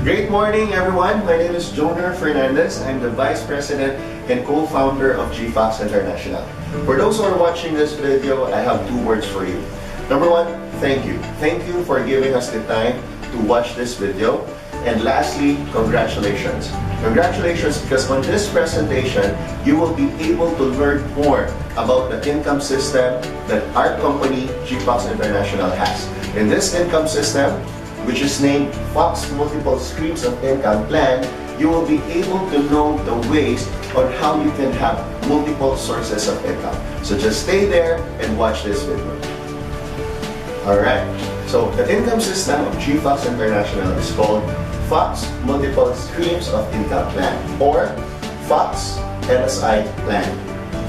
Great morning, everyone. My name is Fernandez. I'm the Vice President and co-founder of GFOXX International. For those who are watching this video, I have two words for you. Number one, thank you. Thank you for giving us the time to watch this video. And lastly, congratulations. Congratulations, because on this presentation, you will be able to learn more about the income system that our company, GFOXX International, has. In this income system, which is named FOXX Multiple Streams of Income Plan, you will be able to know the ways on how you can have multiple sources of income. So just stay there and watch this video. Alright, so the income system of GFOXX International is called FOXX Multiple Streams of Income Plan, or FOXX MSI Plan.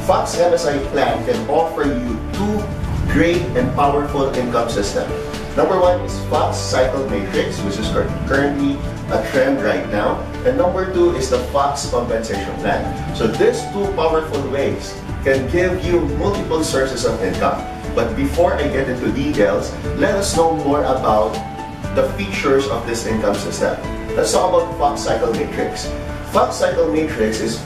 FOXX MSI Plan can offer you two great and powerful income systems. Number one is FOXX Cycle Matrix, which is currently a trend right now. And number two is the FOXX Compensation Plan. So these two powerful ways can give you multiple sources of income. But before I get into details, let us know more about the features of this income system. Let's talk about FOXX Cycle Matrix. FOXX Cycle Matrix is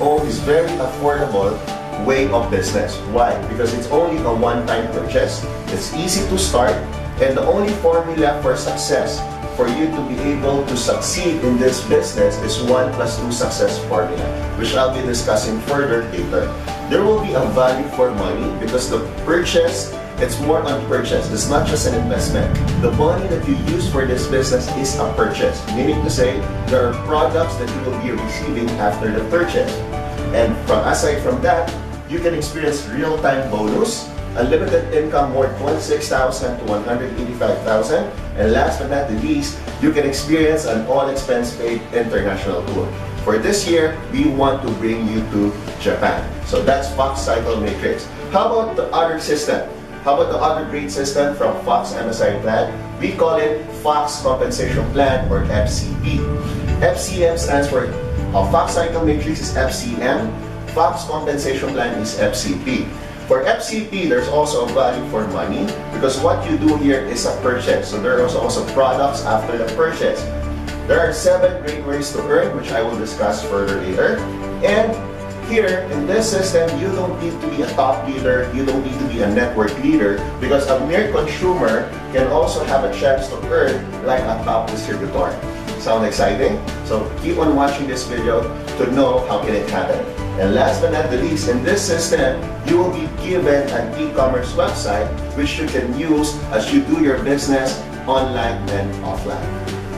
very affordable way of business. Why? Because it's only a one-time purchase. It's easy to start. And the only formula for success, for you to be able to succeed in this business, is 1 + 2 success formula, which I'll be discussing further later. There will be a value for money because the purchase, it's more on purchase. It's not just an investment. The money that you use for this business is a purchase, meaning to say there are products that you will be receiving after the purchase. And aside from that, you can experience real-time bonus, unlimited income worth $26,000 to $185,000, and last but not the least, you can experience an all-expense-paid international tour. For this year, we want to bring you to Japan. So that's FOXX Cycle Matrix. How about the other system? How about the other great system from FOXX MSI Plan? We call it FOXX Compensation Plan, or FCP. FCM stands for FOXX Cycle Matrix is FCM. FOXX Compensation Plan is FCP. For FCP, there's also a value for money because what you do here is a purchase. So there are also products after the purchase. There are 7 great ways to earn, which I will discuss further later. And here, in this system, you don't need to be a top leader, you don't need to be a network leader, because a mere consumer can also have a chance to earn like a top distributor. Sound exciting? So keep on watching this video to know how can it happen. And last but not the least, in this system, you will be given an e-commerce website which you can use as you do your business online and offline.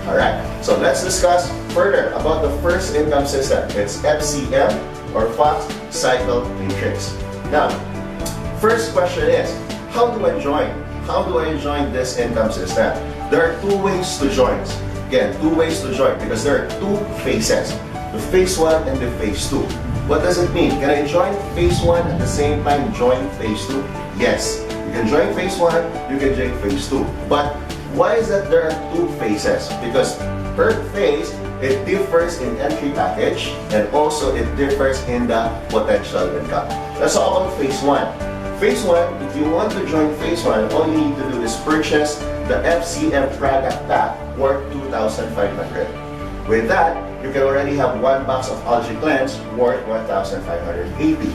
Alright, so let's discuss further about the first income system. It's FCM, or FOXX Cycle Matrix. Now, first question is, how do I join? How do I join this income system? There are 2 ways to join. Again, 2 ways to join because there are 2 phases. The phase 1 and the phase 2. What does it mean? Can I join phase 1 at the same time join phase 2? Yes. You can join phase 1, you can join phase 2. But why is that there are 2 phases? Because per phase, it differs in entry package and also it differs in the potential income. Let's talk about phase 1. Phase 1, if you want to join phase 1, all you need to do is purchase the FCM product pack worth $2,500. With that, you can already have 1 box of algae cleanse worth $1,580.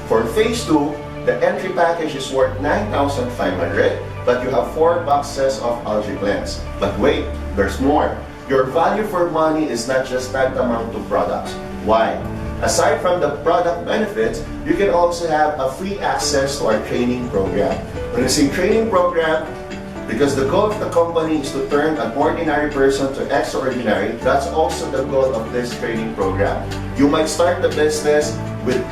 For phase 2, the entry package is worth $9,500, but you have 4 boxes of algae cleanse. But wait, there's more. Your value for money is not just tantamount to products. Why? Aside from the product benefits, you can also have a free access to our training program. When you say training program, because the goal of the company is to turn an ordinary person to extraordinary, that's also the goal of this training program. You might start the business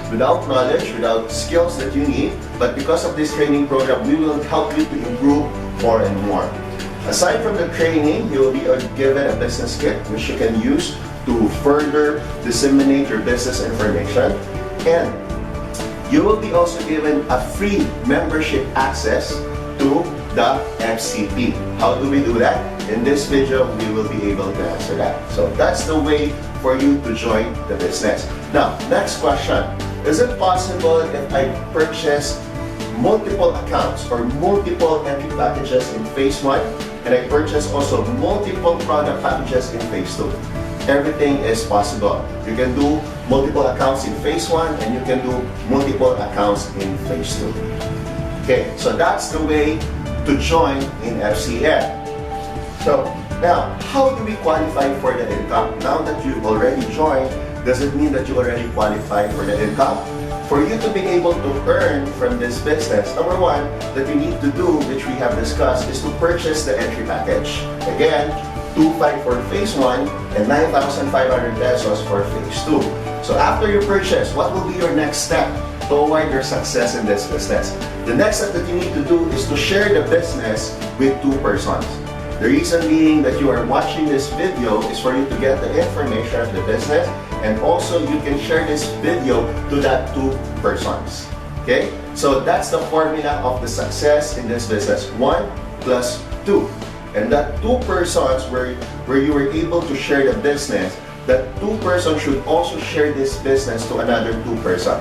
without knowledge, without skills that you need, but because of this training program, we will help you to improve more and more. Aside from the training, you will be given a business kit which you can use to further disseminate your business information, and you will be also given a free membership access to the FCP. How do we do that? In this video, we will be able to answer that. So that's the way for you to join the business. Now, next question. Is it possible if I purchase multiple accounts or multiple entry packages in phase 1 and I purchase also multiple product packages in phase 2? everything is possible. You can do multiple accounts in phase 1 and you can do multiple accounts in phase 2. Okay, so that's the way to join in FCM. So now, how do we qualify for the income? Now that you've already joined, does it mean that you already qualify for the income? For you to be able to earn from this business, number one that you need to do, which we have discussed, is to purchase the entry package. Again, 2.5 for phase 1 and 9,500 pesos for phase 2. So after you purchase, what will be your next step toward your success in this business? The next step that you need to do is to share the business with 2 persons. The reason being that you are watching this video is for you to get the information of the business, and also you can share this video to that 2 persons. Okay? So that's the formula of the success in this business. 1 plus 2. And that 2 persons where you were able to share the business, that 2 persons should also share this business to another 2 person.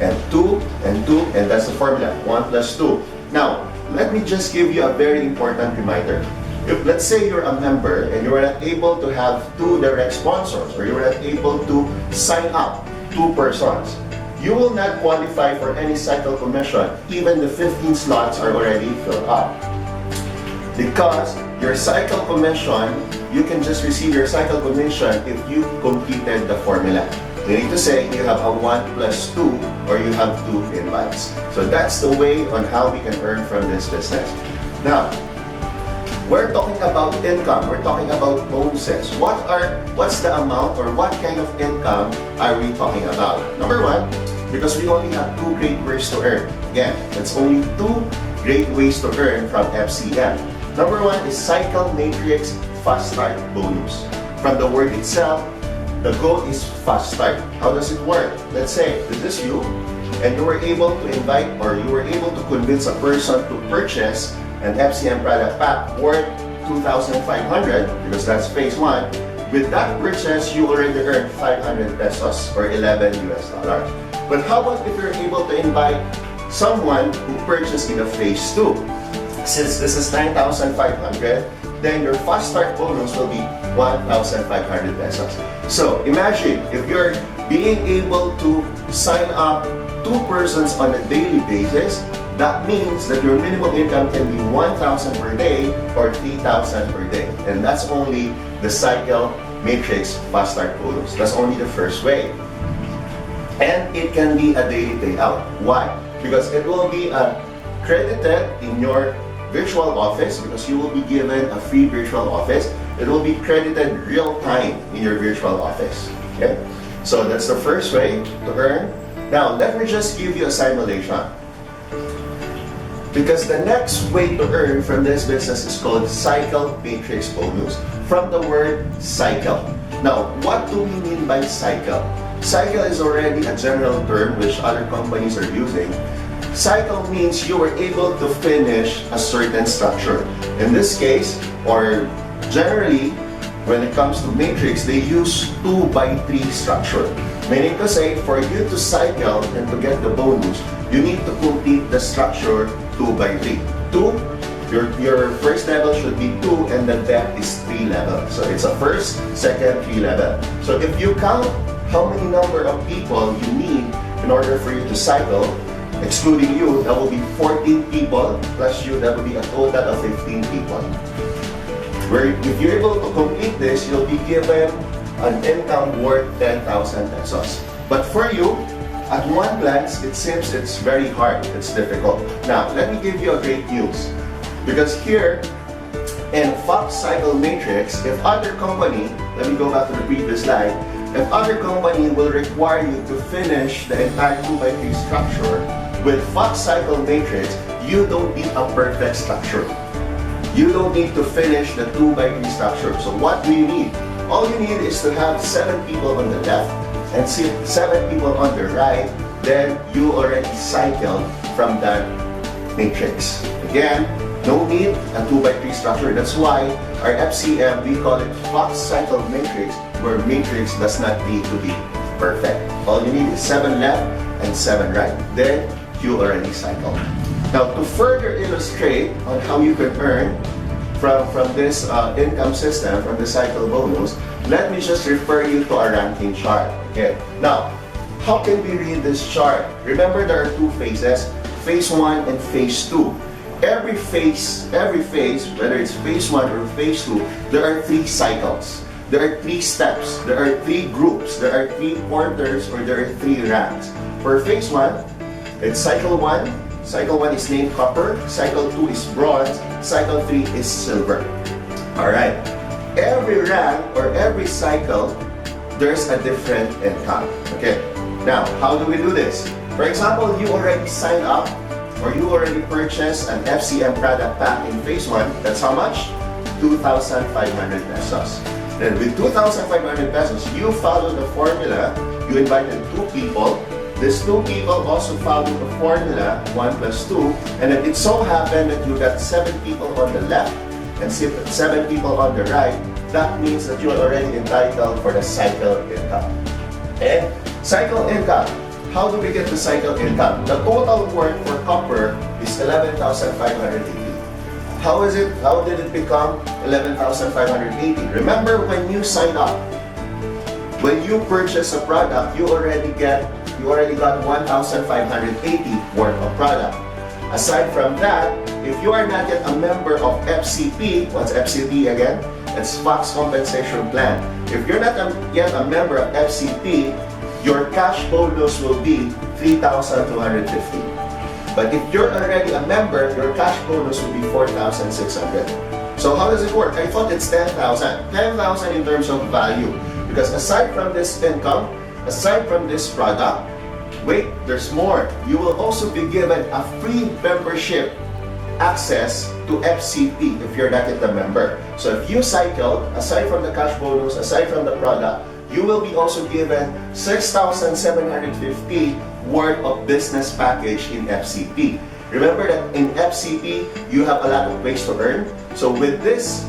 And 2 and 2, and that's the formula. 1 plus 2. Now, let me just give you a very important reminder. If let's say you're a member and you are not able to have 2 direct sponsors, or you are not able to sign up 2 persons, you will not qualify for any cycle commission even the 15 slots are already filled up. Because your cycle commission, you can just receive your cycle commission if you completed the formula. Meaning to say, you have a 1 plus 2 or you have 2 invites. So that's the way on how we can earn from this business. Now, we're talking about income. We're talking about bonuses. What's the amount or what kind of income are we talking about? Number one, because we only have 2 great ways to earn. Again, it's only 2 great ways to earn from FCM. Number 1 is Cycle Matrix Fast Start Bonus. From the word itself, the goal is fast start. How does it work? Let's say this is you, and you were able to invite or you were able to convince a person to purchase an FCM product pack worth 2,500 because that's phase 1. With that purchase, you already earned 500 pesos or 11 US dollars. But how about if you're able to invite someone who purchased in the phase 2? Since this is 9,500, then your fast start bonus will be 1,500 pesos. So imagine if you're being able to sign up 2 persons on a daily basis, that means that your minimum income can be 1,000 per day or 3,000 per day. And that's only the Cycle Matrix Fast Start Bonus. That's only the first way. And it can be a daily payout. Why? Because it will be credited in your virtual office because you will be given a free virtual office. It will be credited real time in your virtual office. Okay? So that's the first way to earn. Now, let me just give you a simulation. Because the next way to earn from this business is called Cycle Matrix Bonus, from the word cycle. Now, what do we mean by cycle? Cycle is already a general term which other companies are using. Cycle means you were able to finish a certain structure. In this case, or generally, when it comes to matrix, they use 2x3 structure. Meaning to say, for you to cycle and to get the bonus, you need to complete the structure 2x3. 2, your first level should be 2 and the depth is 3 level. So it's a first, second, 3 level. So if you count how many number of people you need in order for you to cycle, excluding you, that will be 14 people, plus you, that will be a total of 15 people. Where if you're able to complete this, you'll be given an income worth 10,000 pesos. But for you, at one glance, it seems it's very hard, it's difficult. Now, let me give you a great news. Because here, in FOXX Cycle Matrix, if other company, let me go back to the previous slide, if other company will require you to finish the entire 2x3 structure, with FOXX Cycle Matrix, you don't need a perfect structure. You don't need to finish the 2x3 structure. So what do you need? All you need is to have 7 people on the left and 7 people on the right, then you already cycled from that matrix. Again, no need a 2x3 structure. That's why our FCM, we call it FOXX Cycle Matrix, where matrix does not need to be perfect. All you need is 7 left and 7 right. Then you already cycled. Now, to further illustrate on how you can earn from this income system, from the cycle bonus, let me just refer you to a ranking chart. Okay. Now, how can we read this chart? Remember, there are two phases, phase 1 and phase 2. Every phase, whether it's phase 1 or phase 2, there are 3 cycles. There are 3 steps. There are 3 groups. There are 3 quarters, or there are 3 ranks. For phase 1, it's cycle 1. Cycle 1 is named copper. Cycle 2 is bronze. Cycle 3 is silver. Alright. Every rank or every cycle, there's a different income. Okay. Now, how do we do this? For example, you already signed up or you already purchased an FCM product pack in phase 1. That's how much? 2,500 pesos. Then with 2,500 pesos, you follow the formula. You invited 2 people. These 2 people also follow the formula 1 plus 2, and then it so happened that you got 7 people on the left and 7 people on the right. That means that you are already entitled for the cycle income. Okay? Cycle income. How do we get the cycle income? The total worth for copper is 11,580. How is it? How did it become 11,580? Remember, when you sign up, when you purchase a product, you already got 1,580 worth of product. Aside from that, if you are not yet a member of FCP, what's FCP again? It's FOXX Compensation Plan. If you're not yet a member of FCP, your cash bonus will be 3,250. But if you're already a member, your cash bonus will be 4,600. So how does it work? I thought it's 10,000. 10,000 in terms of value. Because aside from this income, aside from this product, wait, there's more. You will also be given a free membership access to FCP if you're not yet a member. So if you cycle, aside from the cash bonus, aside from the product, you will be also given 6,750 worth of business package in FCP. Remember that in FCP, you have a lot of ways to earn. So with this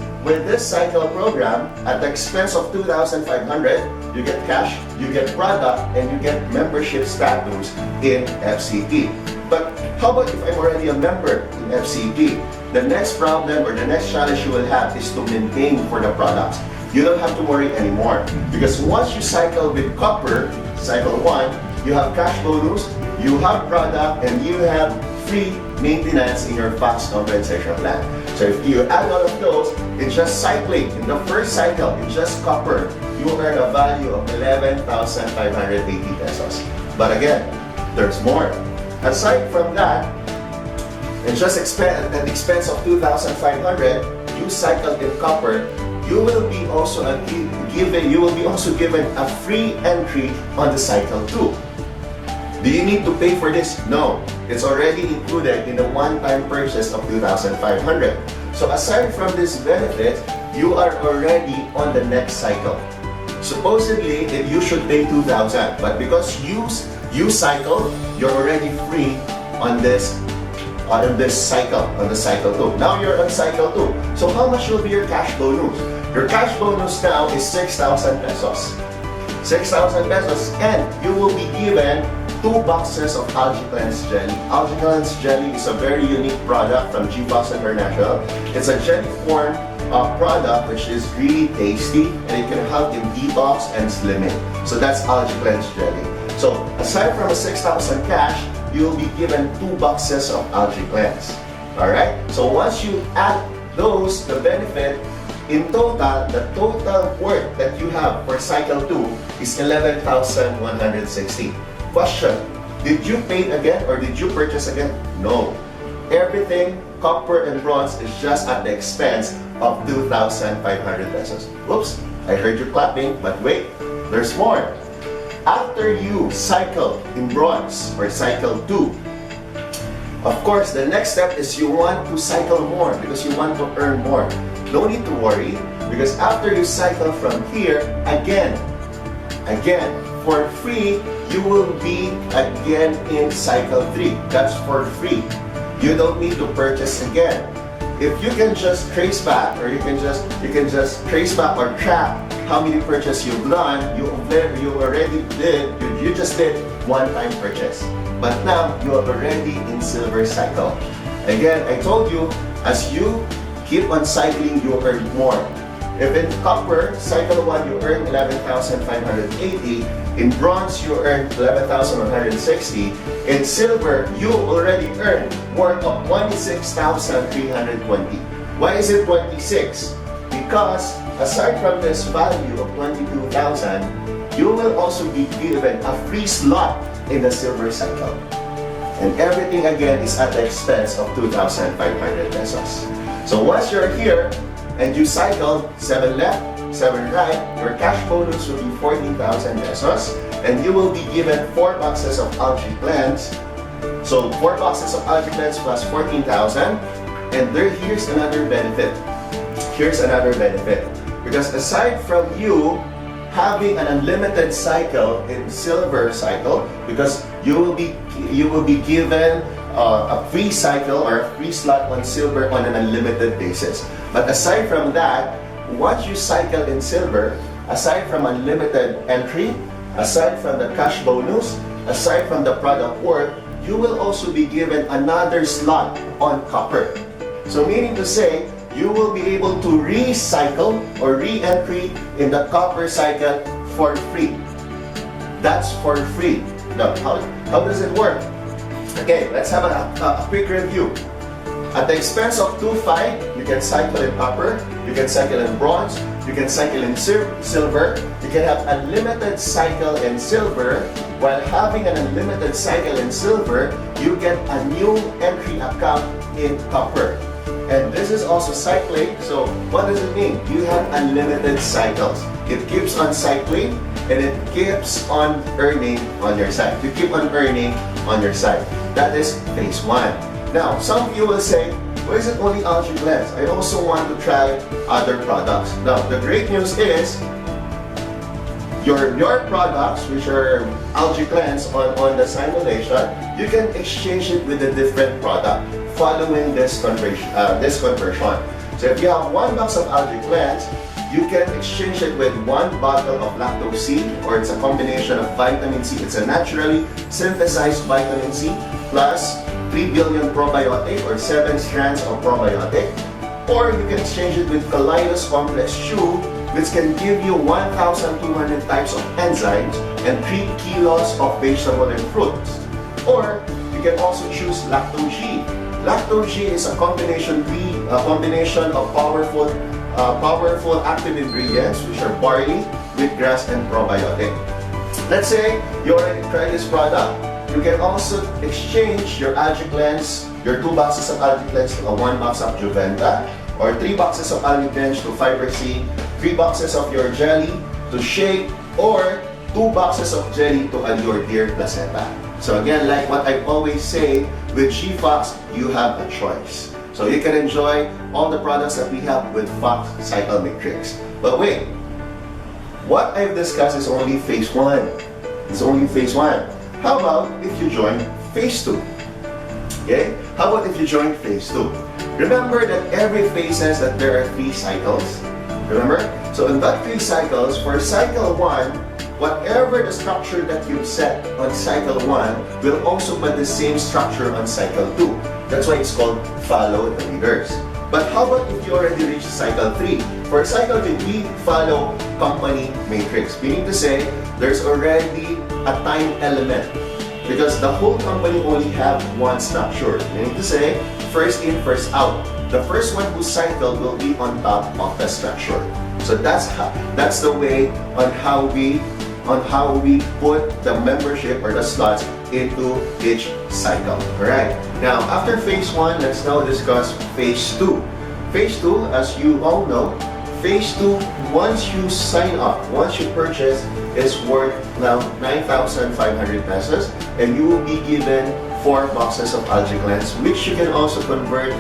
cycle program, at the expense of 2,500, you get cash, you get product, and you get membership status in FCP. But how about if I'm already a member in FCP? The next problem or the next challenge you will have is to maintain for the products. You don't have to worry anymore, because once you cycle with copper, cycle 1, you have cash bonus, you have product, and you have free maintenance in your FOXX compensation plan. So if you add all of those, it's just cycling. In the first cycle, it's just copper. You earn a value of 11,580 pesos. But again, there's more. Aside from that, it's just at the expense of 2,500, you cycle in copper, you will be also given a free entry on the cycle 2. Do you need to pay for this? No. It's already included in the one-time purchase of 2,500. So aside from this benefit, you are already on the next cycle. Supposedly, you should pay 2,000, but because you cycle, you're already free on this cycle, on the cycle 2. Now you're on cycle 2. So how much will be your cash bonus? Your cash bonus now is 6,000 pesos. 6,000 pesos, and you will be given 2 boxes of Algae Cleanse Jelly. Algae Cleanse Jelly is a very unique product from GFOXX International. It's a jelly form product which is really tasty, and it can help in detox and slimming. So that's Algae Cleanse Jelly. So aside from a 6,000 cash, you will be given 2 boxes of Algae Cleanse. Alright? So once you add those, the benefit, in total, the total worth that you have for cycle 2 is 11,160. Question, did you pay again or did you purchase again? No. Everything, copper and bronze, is just at the expense of 2,500 pesos. Oops, I heard you clapping, but wait, there's more. After you cycle in bronze or cycle 2, of course, the next step is you want to cycle more because you want to earn more. No need to worry, because after you cycle from here, again, for free, you will be again in cycle 3. That's for free. You don't need to purchase again. If you can just trace back, or you can just trace back or track how many purchases you've done, you just did one-time purchase. But now you are already in silver cycle. Again, I told you, as you keep on cycling, you earn more. If in copper, cycle 1, you earn 11,580. In bronze, you earn 11,160. In silver, you already earn worth of 26,320. Why is it 26? Because aside from this value of 22,000, you will also be given a free slot in the silver cycle. And everything again is at the expense of 2,500 pesos. So once you're here and you cycle 7 left, 7 right, your cash bonus will be 14,000 pesos, and you will be given 4 boxes of algae plants. So 4 boxes of algae plants plus 14,000. And here's another benefit. Here's another benefit. Because aside from you having an unlimited cycle in silver cycle, because you will be given a free cycle or a free slot on silver on an unlimited basis. But aside from that, once you cycle in silver, aside from unlimited entry, aside from the cash bonus, aside from the product worth, you will also be given another slot on copper. So meaning to say, you will be able to recycle or re-entry in the copper cycle for free. That's for free. Now, how does it work? Okay, let's have a quick review. At the expense of 2,500, you can cycle in copper, you can cycle in bronze, you can cycle in silver, you can have unlimited cycle in silver. While having an unlimited cycle in silver, you get a new entry account in copper. And this is also cycling. So what does it mean? You have unlimited cycles. It keeps on cycling and it keeps on earning on your side. You keep on earning on your side. That is phase 1. Now, some of you will say, why is it only algae blends? I also want to try other products. Now, the great news is your products, which are algae blends on the simulation, you can exchange it with a different product following this conversion. So if you have 1 box of algae blends, you can exchange it with 1 bottle of lactose C, or it's a combination of vitamin C. It's a naturally synthesized vitamin C plus 3 billion probiotic or 7 strands of probiotic. Or you can exchange it with Kaleidos Complex Chew, which can give you 1,200 types of enzymes and 3 kilos of vegetable and fruits. Or you can also choose Lacto G. Lacto G is a combination of powerful active ingredients, which are barley, wheatgrass, and probiotic. Let's say you already tried this product. You can also exchange your algae cleanse, your 2 boxes of algae cleanse to a 1 box of Juventa, or 3 boxes of algae cleanse to Fiber C, 3 boxes of your jelly to Shake, or 2 boxes of jelly to Allure Deer Placenta. So again, like what I always say, with GFOXX, you have a choice. So you can enjoy all the products that we have with FOXX Cycle Matrix. But wait, what I've discussed is only phase 1. It's only phase 1. How about if you join phase 2? Okay? How about if you join phase 2? Remember that every phase says that there are 3 cycles. Remember? So in that 3 cycles, for cycle 1, whatever the structure that you set on cycle 1 will also be the same structure on cycle 2. That's why it's called follow the leaders. But how about if you already reached cycle 3? For cycle 3, we follow company matrix. Meaning to say, there's already a time element. Because the whole company only have 1 structure. Meaning to say, first in, first out. The first one who cycled will be on top of the structure. So that's the way on how we put the membership or the slots into each cycle. Alright, now after phase 1, let's now discuss phase 2. Phase 2, as you all know, phase 2, once you sign up, once you purchase, is worth now 9,500 pesos, and you will be given 4 boxes of algae cleanse, which you can also convert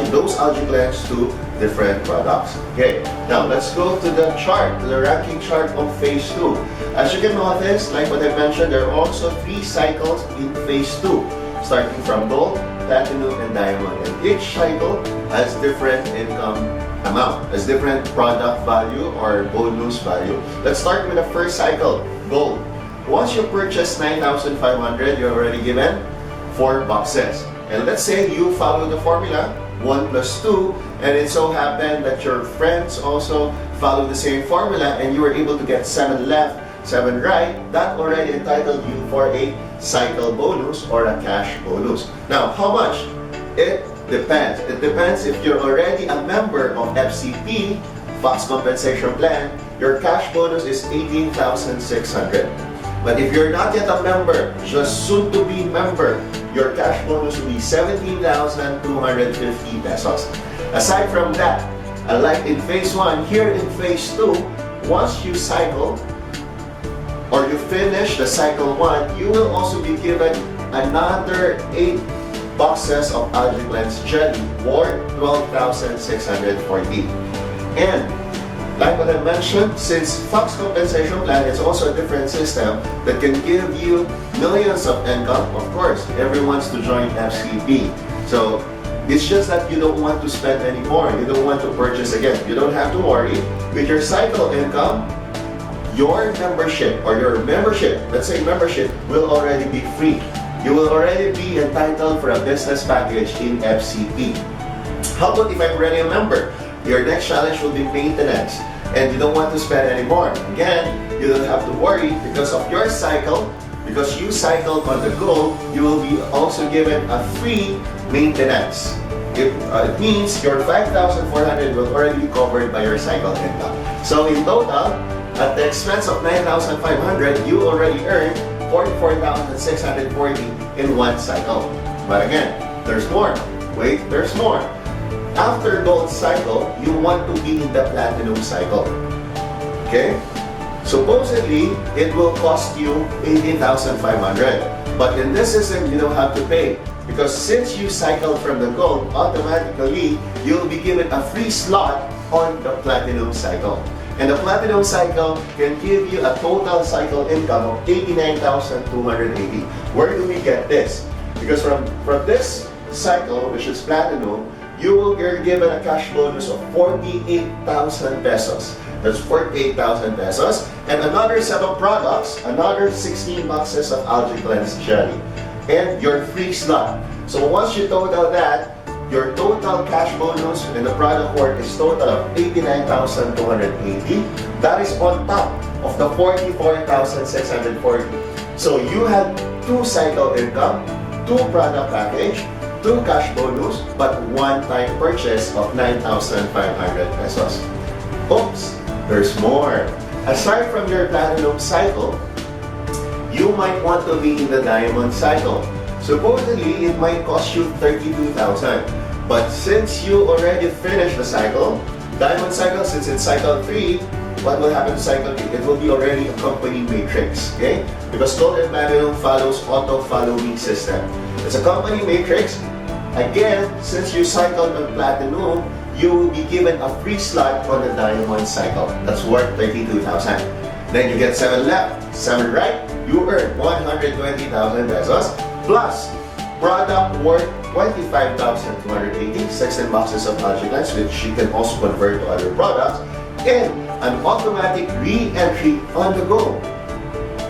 those algae cleanse to different products. Okay, now let's go to the chart, to the ranking chart of phase 2. As you can notice, like what I mentioned, there are also 3 cycles in phase 2, starting from gold, platinum, and diamond. And each cycle has different income amount, has different product value or bonus value. Let's start with the first cycle, gold. Once you purchase 9,500, you're already given 4 boxes. And let's say you follow the formula, 1 plus 2, and it so happened that your friends also follow the same formula and you were able to get 7 left, 7 right, that already entitled you for a cycle bonus or a cash bonus. Now, how much? It depends. It depends if you're already a member of FCP, FOXX Compensation Plan, your cash bonus is 18,600. But if you're not yet a member, just soon to be member, your cash bonus will be 17,250 pesos. Aside from that, unlike in phase 1, here in phase 2, once you cycle or you finish the cycle 1, you will also be given another 8 boxes of algae cleanse jelly worth 12,640. And like what I mentioned, since FOXX Compensation Plan is also a different system that can give you millions of income, of course, everyone wants to join FCP. So it's just that you don't want to spend anymore. You don't want to purchase again. You don't have to worry. With your cycle income, your membership or your membership, let's say membership, will already be free. You will already be entitled for a business package in FCP. How about if I'm already a member? Your next challenge will be maintenance and you don't want to spend anymore. Again, you don't have to worry because of your cycle, because you cycled on the go, you will be also given a free maintenance. It means your 5,400 will already be covered by your cycle income. So in total, at the expense of 9,500, you already earned 44,640 in one cycle. But again, there's more. Wait, there's more. After gold cycle, you want to be in the platinum cycle. Okay? Supposedly, it will cost you 18,500. But in this system, you don't have to pay. Because since you cycle from the gold, automatically, you'll be given a free slot on the platinum cycle. And the platinum cycle can give you a total cycle income of 89,280. Where do we get this? Because from this cycle, which is platinum, you're given a cash bonus of 48,000 pesos. That's 48,000 pesos. And another set of products, another 16 boxes of algae cleanse jelly. And your free slot. So once you total that, your total cash bonus and the product worth is total of 89,280. That is on top of the 44,640. So you had 2 cycle income, 2 product package, 2 cash bonus, but one-time purchase of 9,500 pesos. Oops, there's more. Aside from your platinum cycle, you might want to be in the diamond cycle. Supposedly, it might cost you 32,000. But since you already finished the cycle, diamond cycle, since it's cycle 3, what will happen to cycle 3? It will be already a company matrix, okay? Because gold and platinum follows auto-following system. It's a company matrix. Again, since you cycled on platinum, you will be given a free slot on the diamond cycle. That's worth 32,000. Then you get 7 left, 7 right, you earn 120,000 pesos plus product worth 25,280, 16 boxes of algae cleanse, which you can also convert to other products, and an automatic re-entry on the go.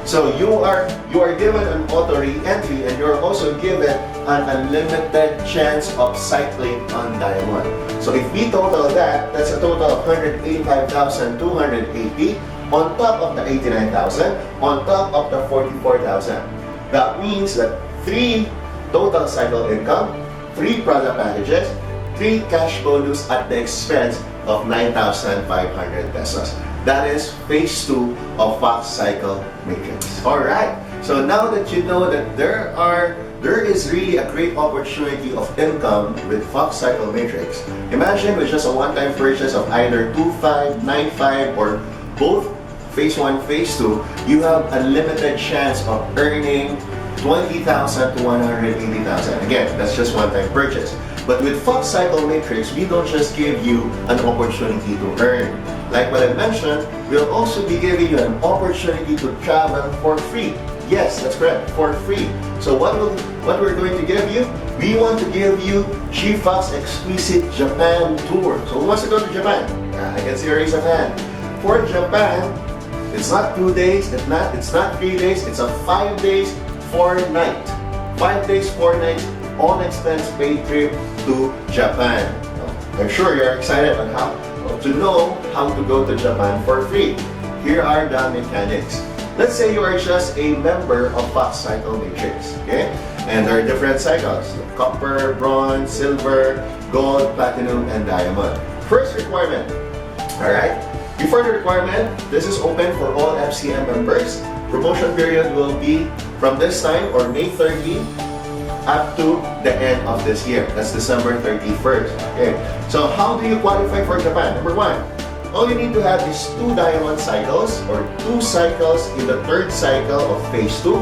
So you are given an auto re-entry and you're also given an unlimited chance of cycling on diamond. So if we total that, that's a total of 185,280 on top of the 89,000, on top of the 44,000. That means that 3 total cycle income, 3 product packages, 3 cash bonus at the expense of 9,500 pesos. That is phase 2 of FOXX cycle matrix. Alright, so now that you know that there is really a great opportunity of income with FOXX cycle matrix. Imagine with just a one-time purchase of either 2.5, 9.5 or both phase 1, phase 2, you have unlimited chance of earning 20,000 to 180,000. Again, that's just one-time purchase. But with FOXX cycle matrix, we don't just give you an opportunity to earn. Like what I mentioned, we'll also be giving you an opportunity to travel for free. Yes, that's correct, for free. So what we're going to give you? We want to give you GFOXX exclusive Japan tour. So who wants to go to Japan? I can see you raise a hand. For Japan, it's not 2 days, it's not 3 days, it's a 5 days, 4 nights. 5 days, 4 nights all-expense paid trip to Japan. I'm sure you're excited on how to know how to go to Japan for free. Here are the mechanics. Let's say you are just a member of FOXX Cycle Matrix, okay? And there are different cycles: copper, bronze, silver, gold, platinum, and diamond. First requirement, alright? Before the requirement, this is open for all FCM members. Promotion period will be from this time, or May 30, up to the end of this year. That's December 31st. Okay. So how do you qualify for Japan? Number one, all you need to have is 2 diamond cycles, or 2 cycles in the 3rd cycle of phase 2,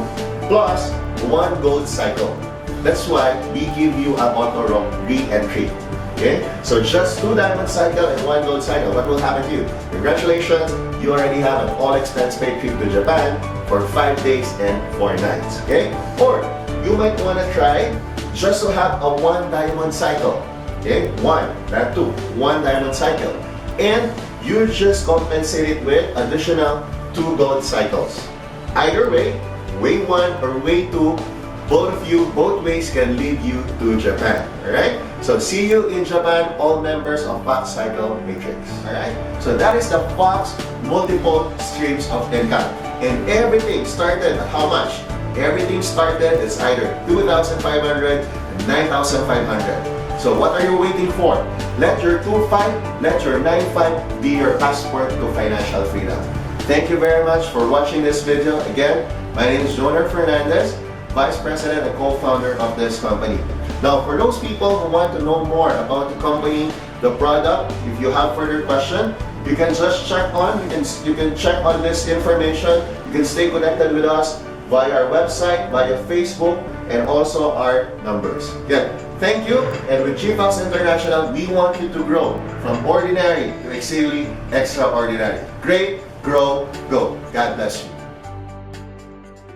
plus 1 gold cycle. That's why we give you a auto re-entry. Okay? So just 2 diamond cycle and 1 gold cycle. What will happen to you? Congratulations, you already have an all-expense paid trip to Japan for 5 days and 4 nights. Okay? Or you might want to try just to have a 1 diamond cycle. Okay? 1, not 2. 1 diamond cycle. And you just compensate it with additional 2 gold cycles. Either way, way 1 or way 2, both ways can lead you to Japan. Alright? So see you in Japan, all members of FOXX Cycle Matrix. Alright? So that is the FOXX multiple streams of income. And everything started at how much? Everything started is either 2,500 and 9,500. So what are you waiting for? Let your 2.5, let your 9.5 be your passport to financial freedom. Thank you very much for watching this video. Again, my name is Fernandez, Vice President and co-founder of this company. Now, for those people who want to know more about the company, the product, if you have further question, you can just check on, you can check on this information. You can stay connected with us via our website, via Facebook, and also our numbers. Again, thank you, and with GFOXX International, we want you to grow from ordinary to exceedingly extraordinary. Great, grow, go. God bless you.